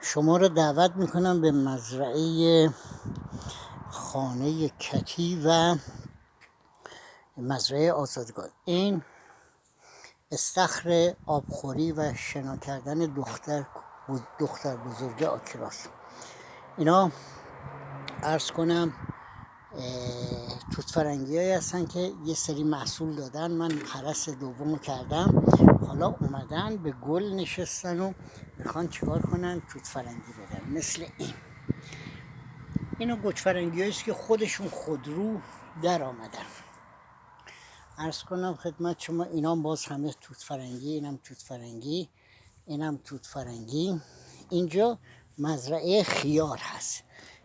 شما را دعوت میکنم به مزرعه خانه کتی و مزرعه آزادگاه. این استخر آبخوری و شنا کردن دختر بزرگ آکراس. اینا عرض کنم توت فرنگی هایی هستن که یه سری محصول دادن. من هرس دومو کردم، حالا اومدن به گل نشستن و میخوان چیکار کنن؟ توت فرنگی بدن. مثل اینا گوچ فرنگی هاییست که خودشون خودرو در آمدن. عرض کنم خدمت شما اینا باز همه توت فرنگی، اینم توت فرنگی، اینم توت فرنگی. اینجا مزرعه خیار هست.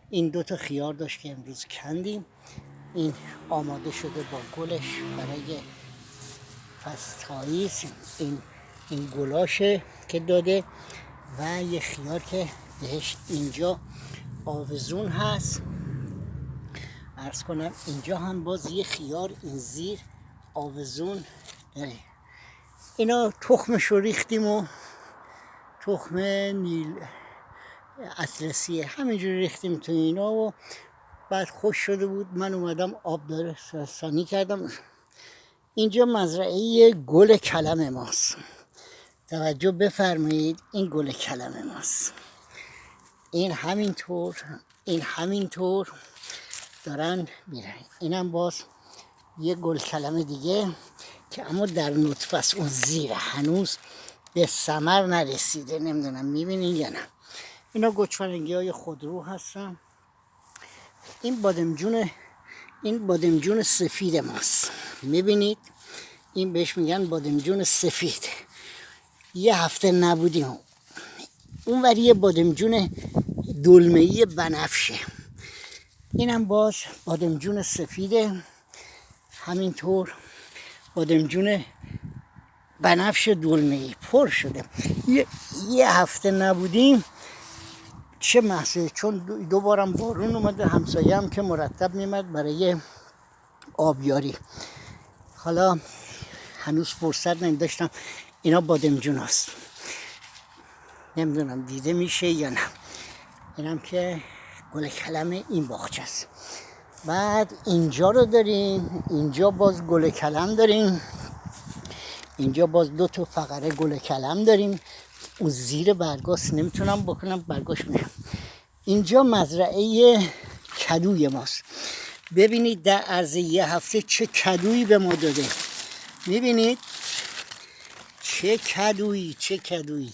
این دوتا خیار داشت که امروز کندیم. این آماده شده با گلش برای فصل پاییز. این گلاشه که داده و یه خیار که بهش اینجا آوزون هست. عرض کنم اینجا هم باز یه خیار این زیر آوزون داره. اینا تخمش رو ریختیم و تخم نیل اطلسیه همینجوری ریختیم تو اینا و بعد خوش شده بود. من اومدم آب داره سانی کردم. اینجا مزرعه گل کلم ماست. توجه بفرمایید، این گل کلم ماست. این همینطور دارن میرن. اینم باز یه گل کلم دیگه که اما در نطفه است، اون زیر هنوز به ثمر نرسیده. نمیدونم میبینین یا نه. اینا گوچ فرنگی های خودرو هستن. این بادمجون سفید ماست. میبینید این بهش میگن بادمجون سفید. یه هفته نبودیم. اون وری یه بادمجون دلمه‌ای بنفشه. اینم باز بادمجون سفیده. همینطور بادمجون بنفش دلمه‌ای پر شده. یه هفته نبودیم چه محصول، چون دوبارم بارون اومده. همسایه هم که مرتب میمد برای آبیاری. حالا هنوز فرصت نداشتم. اینا بادمجون هست، نمیدونم دیده میشه یا نه. اینم که گل کلم این باغچه است. بعد اینجا رو داریم، اینجا باز گل کلم داریم. اینجا باز دو تا فقره گل کلم داریم. اون زیر برگاست، نمیتونم بکنم برگاش میشم. اینجا مزرعه کدوی ماست. ببینید در عرض یه هفته چه کدویی به ما داده. میبینید چه کدویی.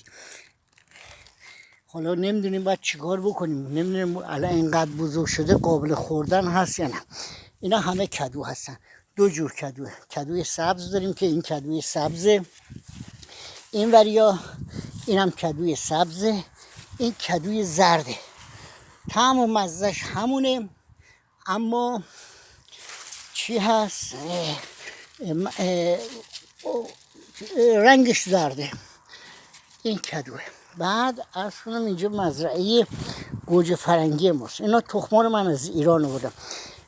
حالا نمیدونیم باید چیکار بکنیم. نمیدونیم الان اینقدر بزرگ شده قابل خوردن هست یا نه. اینا همه کدو هستن. دو جور کدوه. کدوی سبز داریم که این کدوی سبزه. این وریا اینم کدوی سبزه. این کدوی زرده. طعم و مزهش همونه، اما چی هست؟ رنگش زرده. این کدوه. بعد عرض کنم اینجا مزرعه گوجه فرنگی ماست. اینا تخما رو من از ایران آوردم.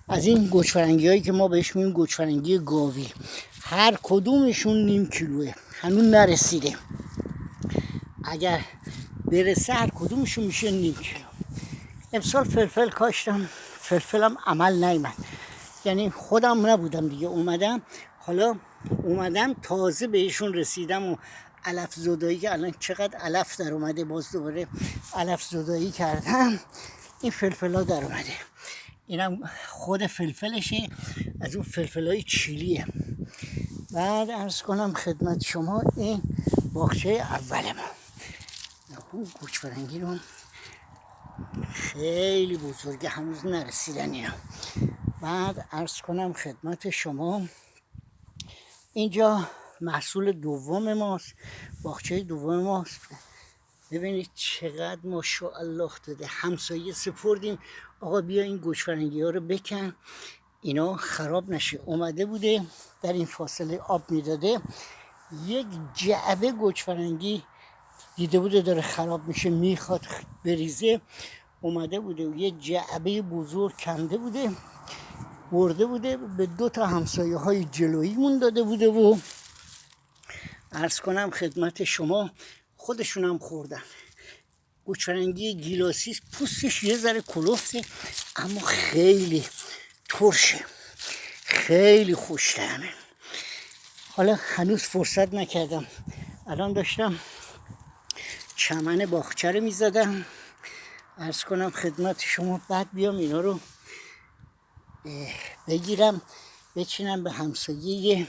از این گوجه فرنگی هایی که ما بهش میگیم گوجه فرنگی گاوی، هر کدومشون نیم کیلوه. هنوز نرسیده. اگر برسه هر کدومشون میشه نیم کیلو. امسال فلفل کاشتم، فلفلم عمل نیامد. یعنی خودم نبودم دیگه، اومدم تازه بهشون رسیدم و علف زدایی که الان چقدر علف در اومده. باز دوباره علف زدایی کردم. این فلفل ها در اومده. اینم خود فلفلشه، از اون فلفل های چیلیه. بعد عرض کنم خدمت شما این باغچه اول ما. اون گوچ فرنگی رو خیلی بزرگه، هنوز نرسیدن اینا. بعد عرض کنم خدمت شما اینجا محصول دوم ماست، باغچه دوم ماست. ببینید چقدر ماشاءالله داده. همسایه سپردیم، آقا بیا این گوچ فرنگی ها رو بکن اینا خراب نشه. اومده بوده در این فاصله آب میداده. یک جعبه گوچ فرنگی دیده بوده داره خراب میشه، میخواد بریزه. اومده بوده و یه جعبه بزرگ کنده بوده، برده بوده به دو تا همسایه های جلوییمون داده بوده و عرض کنم خدمت شما خودشون هم خوردن. گوجفرنگی گیلاسی پوستش یه ذره کلفته اما خیلی ترشه، خیلی خوش طعمه. حالا هنوز فرصت نکردم، الان داشتم چمن باغچه رو میزدم. عرض کنم خدمت شما بعد بیام اینا رو بگیرم بچینم به همسایه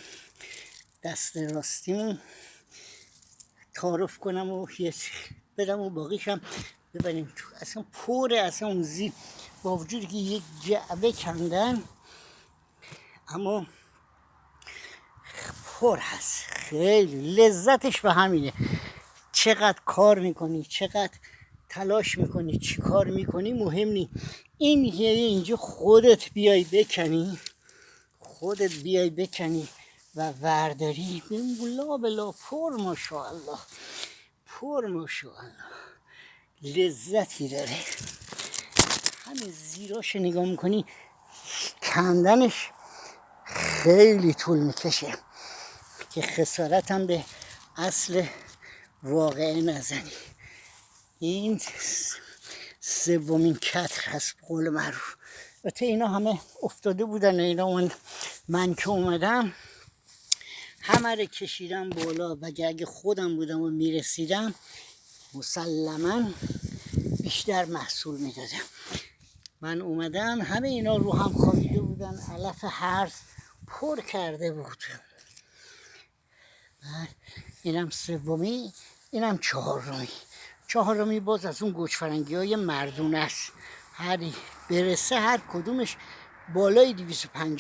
دست راستیمون تعارف کنم و بدم و باقیشم ببریم تو. اصلا پره، اصلا اون زیر با وجودی که یک جعبه کندن اما پر هست. خیلی لذتش به همینه، چقدر کار میکنی، چقدر تلاش میکنی، چی کار میکنی مهم نیست. این اینجا خودت بیای بکنی و ورداری بلا بلا پر ماشاءالله، پر ماشاءالله لذتی داره. همین زیراش نگاه میکنی کندنش خیلی طول میکشه که خسارت هم به اصل واقعه نزنی. این سومین کتر هست به قول معروف. البته اینا همه افتاده بودن، اینا من که اومدم همه رو کشیدم بالا و اگه خودم بودم و میرسیدم مسلما بیشتر محصول میدادم. من اومدم همه اینا رو هم خوابیده بودن، علف هرز پر کرده بود. اینم سومی، اینم چهارمی باز از اون گوجفرنگی های مردونه است. هری برسه هر کدومش بالای 250